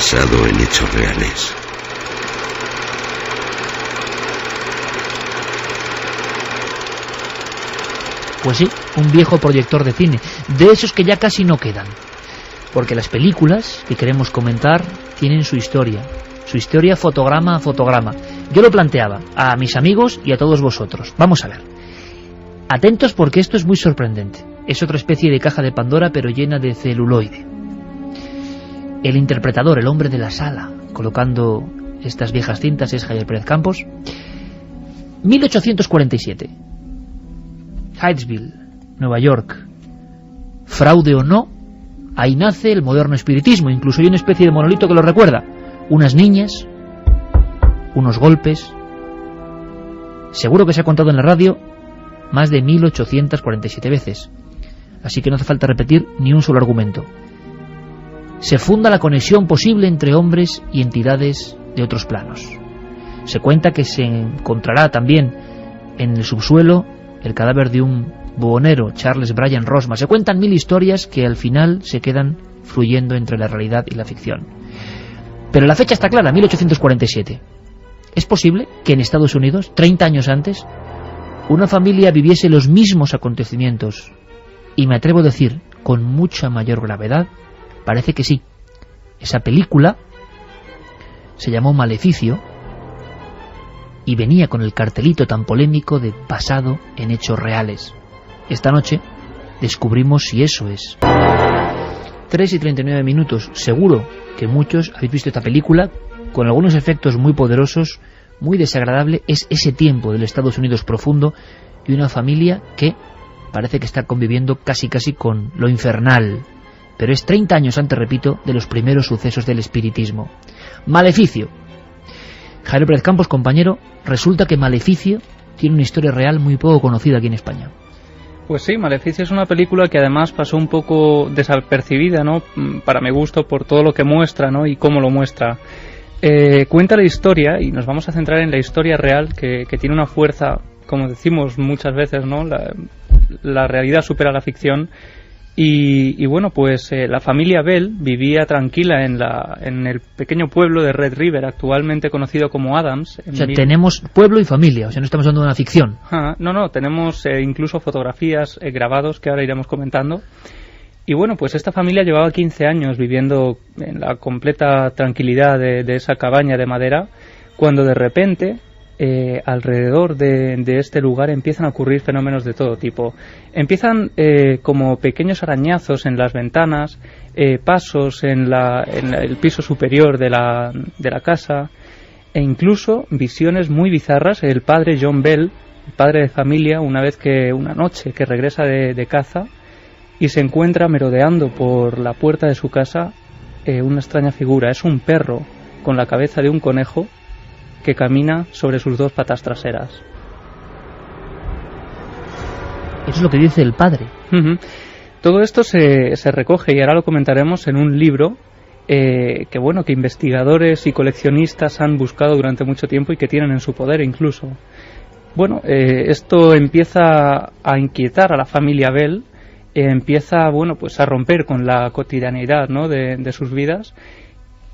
basado en hechos reales. Pues sí, un viejo proyector de cine, de esos que ya casi no quedan. Porque las películas que queremos comentar tienen su historia fotograma a fotograma. Yo lo planteaba a mis amigos y a todos vosotros. Vamos a ver. Atentos porque esto es muy sorprendente. Es otra especie de caja de Pandora pero llena de celuloide. El interpretador, el hombre de la sala, colocando estas viejas cintas, es Javier Pérez Campos. 1847. Hydesville, Nueva York. Fraude o no, ahí nace el moderno espiritismo. Incluso hay una especie de monolito que lo recuerda. Unas niñas, unos golpes. Seguro que se ha contado en la radio más de 1847 veces. Así que no hace falta repetir ni un solo argumento. Se funda la conexión posible entre hombres y entidades de otros planos. Se cuenta que se encontrará también en el subsuelo el cadáver de un buhonero, Charles Bryan Rosma. Se cuentan 1000 historias que al final se quedan fluyendo entre la realidad y la ficción. Pero la fecha está clara, 1847. ¿Es posible que en Estados Unidos, 30 años antes, una familia viviese los mismos acontecimientos? Y me atrevo a decir, con mucha mayor gravedad, parece que sí. Esa película se llamó Maleficio y venía con el cartelito tan polémico de basado en hechos reales. Esta noche descubrimos si eso es. 3:39. Seguro que muchos habéis visto esta película, con algunos efectos muy poderosos, muy desagradable. Es ese tiempo del Estados Unidos profundo y una familia que parece que está conviviendo casi con lo infernal. Pero es 30 años antes, repito, de los primeros sucesos del espiritismo. Maleficio. Javier Pérez Campos, compañero, resulta que Maleficio tiene una historia real muy poco conocida aquí en España. Pues sí, Maleficio es una película que además pasó un poco desapercibida, ¿no? Para mi gusto, por todo lo que muestra, ¿no? Y cómo lo muestra. Cuenta la historia, y nos vamos a centrar en la historia real, que tiene una fuerza, como decimos muchas veces, ¿no? La realidad supera la ficción. Y bueno, pues la familia Bell vivía tranquila en el pequeño pueblo de Red River, actualmente conocido como Adams. O sea, tenemos pueblo y familia, o sea, no estamos hablando de una ficción. No, tenemos incluso fotografías grabados que ahora iremos comentando. Y bueno, pues esta familia llevaba 15 años viviendo en la completa tranquilidad de esa cabaña de madera, cuando de repente alrededor de este lugar empiezan a ocurrir fenómenos de todo tipo. Empiezan como pequeños arañazos en las ventanas, pasos en el piso superior de la casa, e incluso visiones muy bizarras. El padre John Bell, el padre de familia, una noche que regresa de caza y se encuentra merodeando por la puerta de su casa una extraña figura. Es un perro con la cabeza de un conejo que camina sobre sus dos patas traseras. Eso es lo que dice el padre. Todo esto se recoge, y ahora lo comentaremos, en un libro que investigadores y coleccionistas han buscado durante mucho tiempo y que tienen en su poder incluso. Bueno, esto empieza a inquietar a la familia Bell, empieza a romper con la cotidianeidad, ¿no? de sus vidas,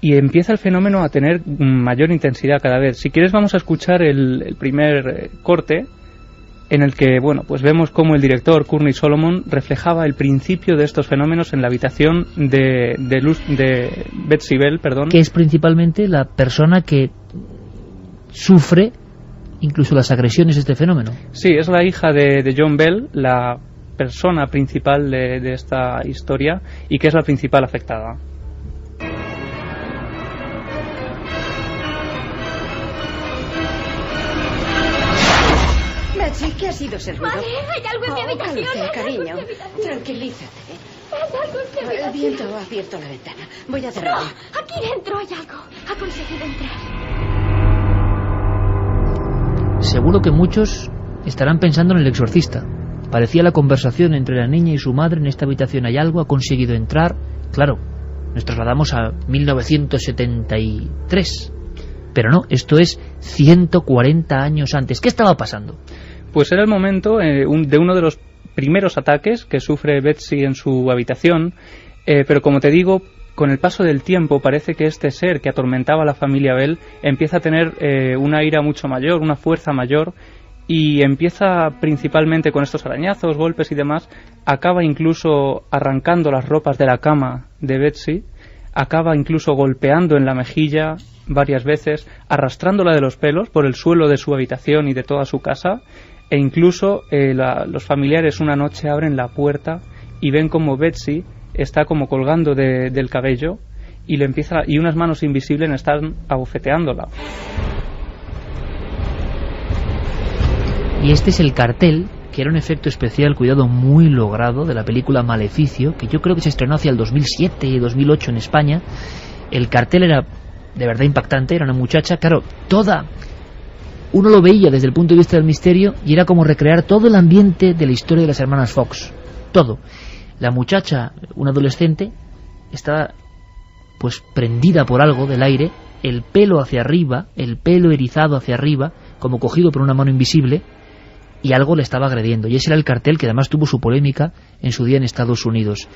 y empieza el fenómeno a tener mayor intensidad cada vez. Si quieres, vamos a escuchar el primer corte, en el que vemos cómo el director Courtney Solomon reflejaba el principio de estos fenómenos en la habitación de Betsy Bell, que es principalmente la persona que sufre incluso las agresiones de este fenómeno. Sí, es la hija de John Bell, la persona principal de esta historia, y que es la principal afectada. Betsy, ¿qué ha sido ese ruido? Madre, hay algo en mi habitación. Cálmate, cariño. Tranquilízate. El viento ha abierto la ventana. Voy a cerrarla. No, aquí dentro hay algo. Ha conseguido entrar. Seguro que muchos estarán pensando en El Exorcista. Parecía la conversación entre la niña y su madre: en esta habitación hay algo, ha conseguido entrar. Claro, nos trasladamos a 1973. Pero no, esto es 140 años antes. ¿Qué estaba pasando? Pues era el momento de uno de los primeros ataques que sufre Betsy en su habitación, pero como te digo, con el paso del tiempo parece que este ser que atormentaba a la familia Bell empieza a tener una ira mucho mayor, una fuerza mayor, y empieza principalmente con estos arañazos, golpes y demás, acaba incluso arrancando las ropas de la cama de Betsy, acaba incluso golpeando en la mejilla varias veces, arrastrándola de los pelos por el suelo de su habitación y de toda su casa, e incluso los familiares una noche abren la puerta y ven como Betsy está como colgando del cabello y unas manos invisibles están abofeteándola. Y este es el cartel, que era un efecto especial, cuidado, muy logrado, de la película Maleficio, que yo creo que se estrenó hacia el 2007 y 2008 en España. El cartel era de verdad impactante, era una muchacha, claro, uno lo veía desde el punto de vista del misterio y era como recrear todo el ambiente de la historia de las hermanas Fox, todo. La muchacha, una adolescente, estaba pues prendida por algo del aire, el pelo hacia arriba, el pelo erizado hacia arriba, como cogido por una mano invisible, y algo le estaba agrediendo. Y ese era el cartel que además tuvo su polémica en su día en Estados Unidos.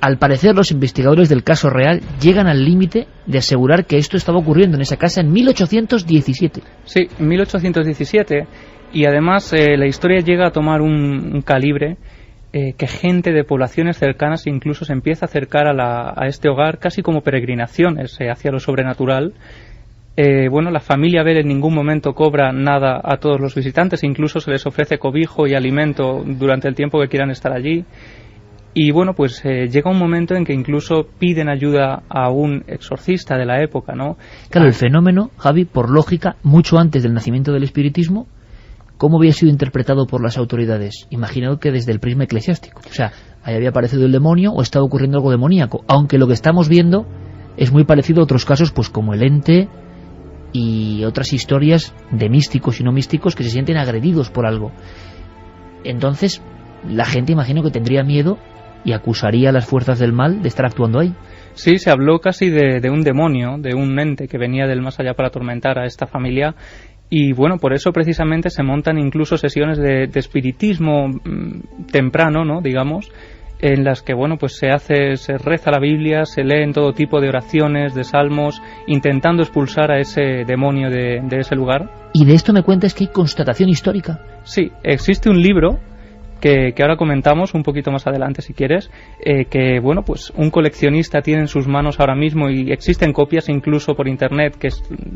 Al parecer, los investigadores del caso real llegan al límite de asegurar que esto estaba ocurriendo en esa casa en 1817. Sí, 1817. Y además la historia llega a tomar un calibre que gente de poblaciones cercanas incluso se empieza a acercar a este hogar casi como peregrinaciones hacia lo sobrenatural. La familia Bell en ningún momento cobra nada a todos los visitantes, incluso se les ofrece cobijo y alimento durante el tiempo que quieran estar allí. Y llega un momento en que incluso piden ayuda a un exorcista de la época, ¿no? Claro, el fenómeno, Javi, por lógica, mucho antes del nacimiento del espiritismo, ¿cómo había sido interpretado por las autoridades? Imagino que desde el prisma eclesiástico. O sea, ahí había aparecido el demonio o estaba ocurriendo algo demoníaco, aunque lo que estamos viendo es muy parecido a otros casos, pues como el ente y otras historias de místicos y no místicos que se sienten agredidos por algo. Entonces, la gente imagino que tendría miedo y acusaría a las fuerzas del mal de estar actuando ahí. Sí, se habló casi de un demonio, de un ente que venía del más allá para atormentar a esta familia. Y por eso precisamente se montan incluso sesiones de espiritismo temprano, ¿no?, digamos, en las que se reza la Biblia, se leen todo tipo de oraciones, de salmos, intentando expulsar a ese demonio de ese lugar. Y de esto me cuentas que hay constatación histórica. Sí, existe un libro que ahora comentamos un poquito más adelante si quieres, que un coleccionista tiene en sus manos ahora mismo, y existen copias incluso por internet que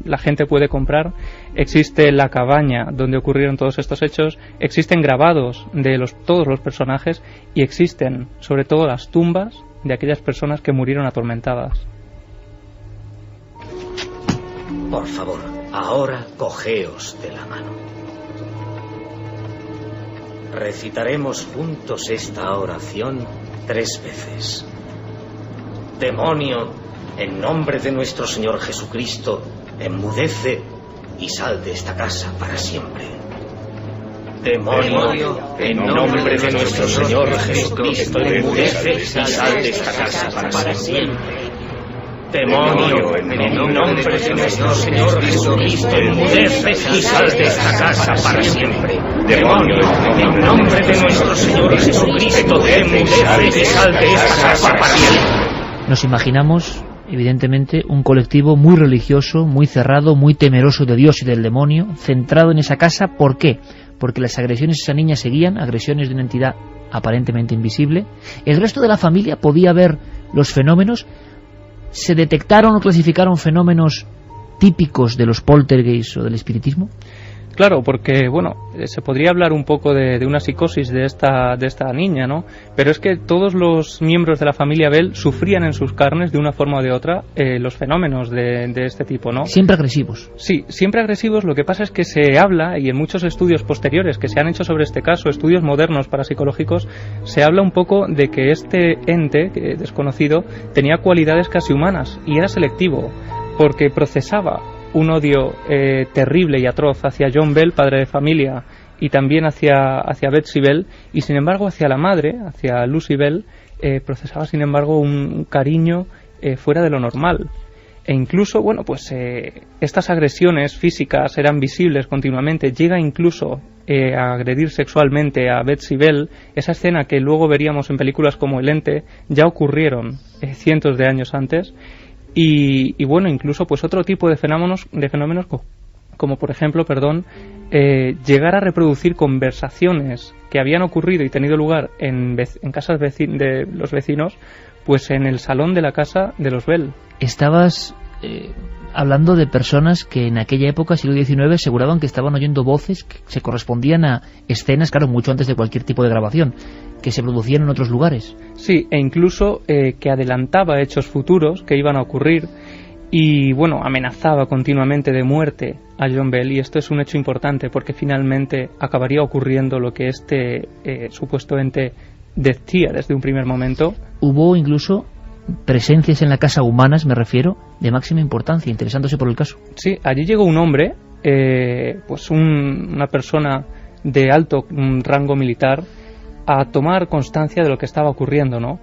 la gente puede comprar. Existe la cabaña donde ocurrieron todos estos hechos, existen grabados de todos los personajes, y existen sobre todo las tumbas de aquellas personas que murieron atormentadas. Por favor, ahora cogeos de la mano. Recitaremos juntos esta oración 3 veces. Demonio, en nombre de nuestro Señor Jesucristo, enmudece y sal de esta casa para siempre. Demonio, en nombre de nuestro Señor Jesucristo, enmudece y sal de esta casa para siempre. Demonio, en nombre de nuestro Señor Jesucristo, enmudece y sal de esta casa para siempre. Demonio, en nombre de nuestro Señor Jesucristo, enmudece y sal de esta casa para siempre. Nos imaginamos, evidentemente, un colectivo muy religioso, muy cerrado, muy temeroso de Dios y del demonio, centrado en esa casa. ¿Por qué? Porque las agresiones a esa niña seguían, agresiones de una entidad aparentemente invisible. El resto de la familia podía ver los fenómenos. ¿Se detectaron o clasificaron fenómenos típicos de los poltergeists o del espiritismo? Claro, porque, se podría hablar un poco de una psicosis de esta niña, ¿no? Pero es que todos los miembros de la familia Bell sufrían en sus carnes, de una forma o de otra, los fenómenos de este tipo, ¿no? Siempre agresivos. Sí, siempre agresivos. Lo que pasa es que se habla, y en muchos estudios posteriores que se han hecho sobre este caso, estudios modernos parapsicológicos, se habla un poco de que este ente desconocido tenía cualidades casi humanas, y era selectivo, porque procesaba un odio terrible y atroz hacia John Bell, padre de familia, y también hacia Betsy Bell, y sin embargo hacia la madre, hacia Lucy Bell, procesaba sin embargo un cariño fuera de lo normal. E incluso, bueno, pues estas agresiones físicas eran visibles continuamente. Llega incluso a agredir sexualmente a Betsy Bell. Esa escena que luego veríamos en películas como El Ente ya ocurrieron cientos de años antes. Y bueno, incluso pues otro tipo de fenómenos como por ejemplo, llegar a reproducir conversaciones que habían ocurrido y tenido lugar en casas de los vecinos, pues en el salón de la casa de los Bell. Estabas hablando de personas que en aquella época, siglo XIX, aseguraban que estaban oyendo voces que se correspondían a escenas, claro, mucho antes de cualquier tipo de grabación, que se producían en otros lugares. Sí, e incluso que adelantaba hechos futuros que iban a ocurrir y, bueno, amenazaba continuamente de muerte a John Bell, y esto es un hecho importante porque finalmente acabaría ocurriendo lo que este supuesto ente decía desde un primer momento. Hubo incluso presencias en la casa humanas, me refiero, de máxima importancia, interesándose por el caso. Sí, allí llegó un hombre, pues una persona de alto rango militar, a tomar constancia de lo que estaba ocurriendo, ¿no?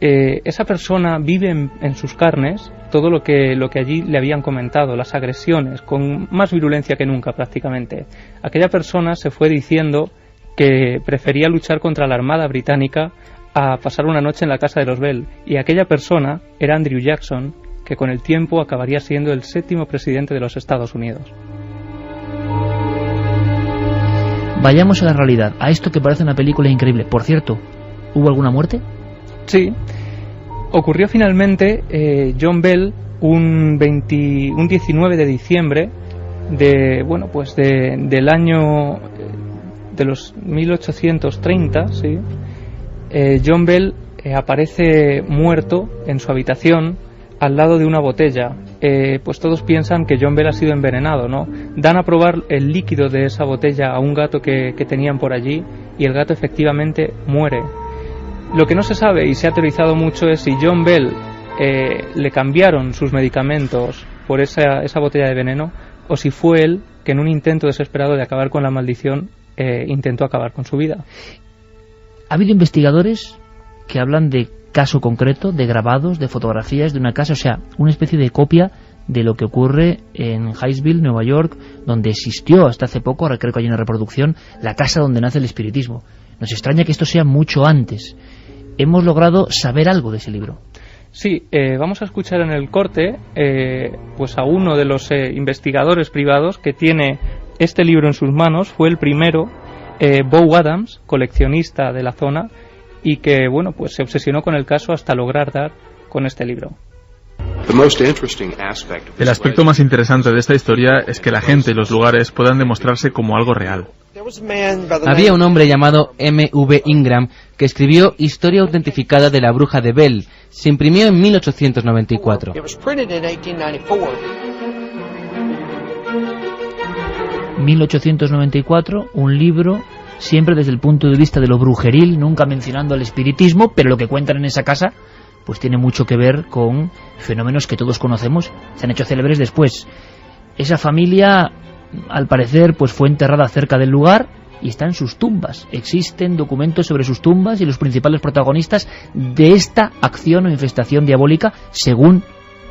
Esa persona vive en sus carnes todo lo que allí le habían comentado, las agresiones, con más virulencia que nunca prácticamente. Aquella persona se fue diciendo que prefería luchar contra la Armada Británica a pasar una noche en la casa de los Bell, y aquella persona era Andrew Jackson, que con el tiempo acabaría siendo el 7º presidente de los Estados Unidos. Vayamos a la realidad, a esto que parece una película increíble. Por cierto, ¿hubo alguna muerte? Sí, ocurrió finalmente. John Bell, un 19 de diciembre del año de los 1830, sí. John Bell aparece muerto en su habitación al lado de una botella. Pues todos piensan que John Bell ha sido envenenado, ¿no? Dan a probar el líquido de esa botella a un gato que tenían por allí, y el gato efectivamente muere. Lo que no se sabe y se ha teorizado mucho es si John Bell le cambiaron sus medicamentos por esa botella de veneno, o si fue él que en un intento desesperado de acabar con la maldición intentó acabar con su vida. Ha habido investigadores que hablan de caso concreto, de grabados, de fotografías de una casa, o sea, una especie de copia de lo que ocurre en Hyattsville, Nueva York, donde existió hasta hace poco, ahora creo que hay una reproducción, la casa donde nace el espiritismo. Nos extraña que esto sea mucho antes. Hemos logrado saber algo de ese libro. Sí, vamos a escuchar en el corte pues a uno de los investigadores privados que tiene este libro en sus manos. Fue el primero, Beau Adams, coleccionista de la zona, y que bueno, pues se obsesionó con el caso hasta lograr dar con este libro. El aspecto más interesante de esta historia es que la gente y los lugares puedan demostrarse como algo real. Había un hombre llamado M.V. Ingram que escribió Historia autentificada de la bruja de Bell. Se imprimió en 1894. 1894, un libro siempre desde el punto de vista de lo brujeril, nunca mencionando el espiritismo, pero lo que cuentan en esa casa pues tiene mucho que ver con fenómenos que todos conocemos, se han hecho célebres después. Esa familia, al parecer, pues fue enterrada cerca del lugar y está en sus tumbas. Existen documentos sobre sus tumbas y los principales protagonistas de esta acción o infestación diabólica, según,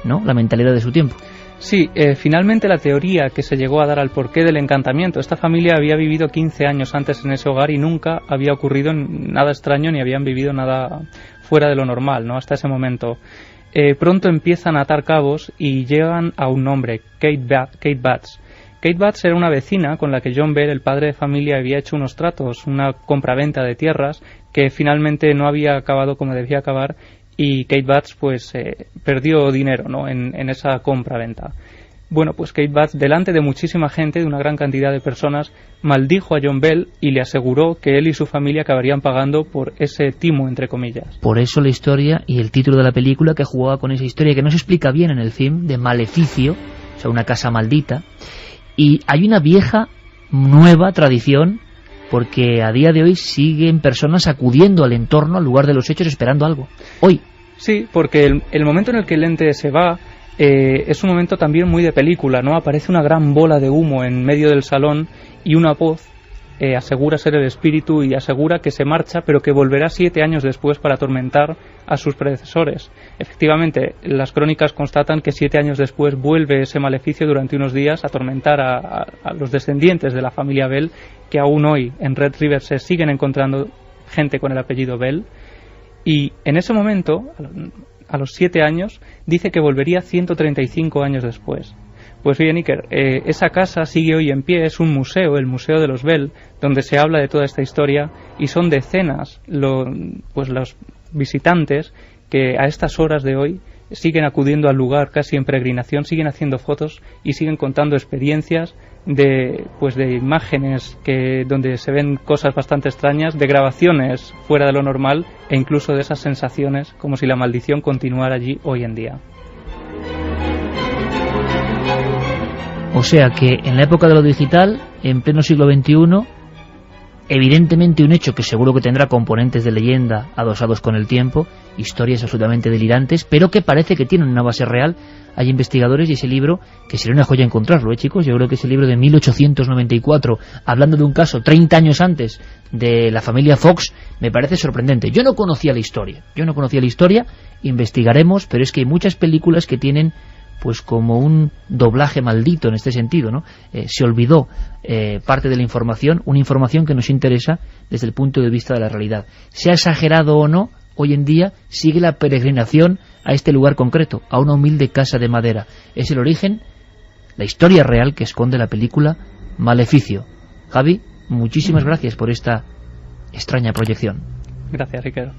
¿no?, la mentalidad de su tiempo. Sí, finalmente la teoría que se llegó a dar al porqué del encantamiento. Esta familia había vivido 15 años antes en ese hogar y nunca había ocurrido nada extraño ni habían vivido nada fuera de lo normal, ¿no?, hasta ese momento. Pronto empiezan a atar cabos y llegan a un nombre, Kate Batts. Kate Batts era una vecina con la que John Bell, el padre de familia, había hecho unos tratos, una compraventa de tierras que finalmente no había acabado como debía acabar, y Kate Batts pues perdió dinero, ¿no?, en esa compraventa. Bueno, pues Kate Batts, delante de muchísima gente, de una gran cantidad de personas, maldijo a John Bell y le aseguró que él y su familia acabarían pagando por ese timo, entre comillas. Por eso la historia y el título de la película, que jugaba con esa historia que no se explica bien en el film, de maleficio, o sea, una casa maldita. Y hay una vieja, nueva tradición, porque a día de hoy siguen personas acudiendo al entorno, al lugar de los hechos, esperando algo. Hoy. Sí, porque el momento en el que el ente se va es un momento también muy de película, ¿no? Aparece una gran bola de humo en medio del salón y una voz asegura ser el espíritu y asegura que se marcha, pero que volverá 7 años después para atormentar a sus predecesores. Efectivamente, las crónicas constatan que 7 años después vuelve ese maleficio durante unos días a atormentar a los descendientes de la familia Bell, que aún hoy en Red River se siguen encontrando gente con el apellido Bell, y en ese momento, a los 7 años, dice que volvería 135 años después. Pues bien, Iker, esa casa sigue hoy en pie, es un museo, el Museo de los Bell, donde se habla de toda esta historia, y son decenas los visitantes que a estas horas de hoy siguen acudiendo al lugar casi en peregrinación, siguen haciendo fotos y siguen contando experiencias de imágenes donde se ven cosas bastante extrañas, de grabaciones fuera de lo normal e incluso de esas sensaciones como si la maldición continuara allí hoy en día. O sea que en la época de lo digital, en pleno siglo XXI, evidentemente un hecho que seguro que tendrá componentes de leyenda adosados con el tiempo, historias absolutamente delirantes, pero que parece que tienen una base real. Hay investigadores y ese libro, que sería una joya encontrarlo, chicos. Yo creo que ese libro de 1894, hablando de un caso 30 años antes de la familia Fox, me parece sorprendente. Yo no conocía la historia, investigaremos, pero es que hay muchas películas que tienen pues como un doblaje maldito en este sentido, ¿no? Se olvidó parte de la información, una información que nos interesa desde el punto de vista de la realidad. Sea exagerado o no, hoy en día sigue la peregrinación a este lugar concreto, a una humilde casa de madera. Es el origen, la historia real que esconde la película Maleficio. Javi, muchísimas gracias por esta extraña proyección. Gracias, Ricardo.